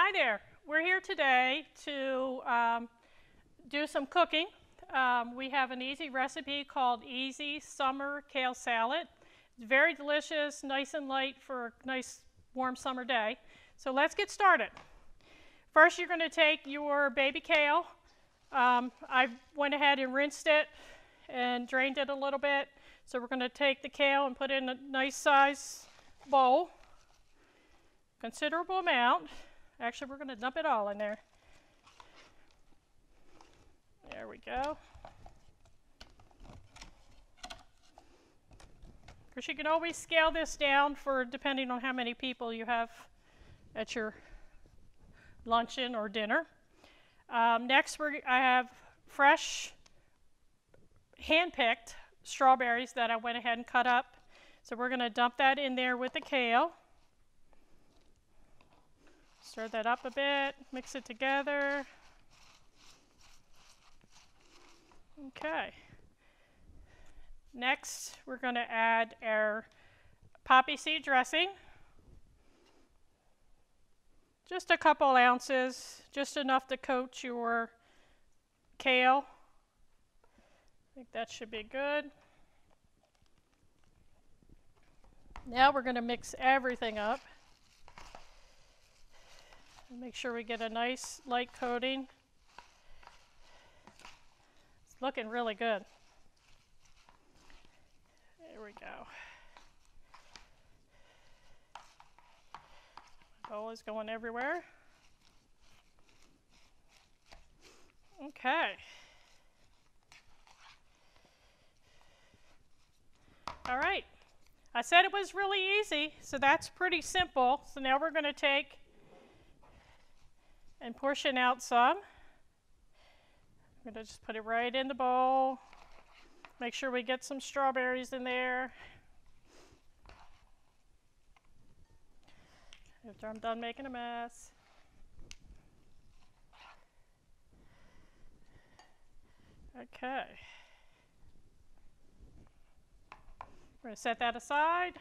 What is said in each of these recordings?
Hi there. We're here today to do some cooking. We have an easy recipe called Easy Summer Kale Salad. It's very delicious, nice and light for a nice warm summer day. So let's get started. First, you're going to take your baby kale. I went ahead and rinsed it and drained it a little bit. So we're going to take the kale and put it in a nice size bowl. Considerable amount. Actually, we're going to dump it all in there. There we go. Of course, you can always scale this down for depending on how many people you have at your luncheon or dinner. Next, I have fresh, hand-picked strawberries that I went ahead and cut up. So we're going to dump that in there with the kale. Stir that up a bit, mix it together. Okay. Next, we're going to add our poppy seed dressing. Just a couple ounces, just enough to coat your kale. I think that should be good. Now we're going to mix everything up. Make sure we get a nice light coating. It's looking really good. There we go. The bowl is going everywhere. Okay. All right. I said it was really easy, so that's pretty simple. So now we're going to take and portion out some. I'm going to just put it right in the bowl. Make sure we get some strawberries in there. After I'm done making a mess. Okay. We're going to set that aside.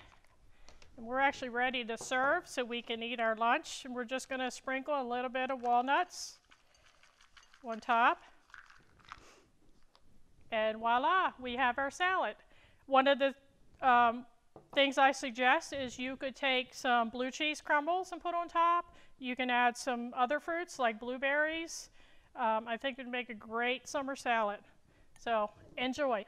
And we're actually ready to serve so we can eat our lunch. And we're just going to sprinkle a little bit of walnuts on top. And voila, we have our salad. One of the things I suggest is you could take some blue cheese crumbles and put on top. You can add some other fruits like blueberries. I think it would make a great summer salad. So enjoy.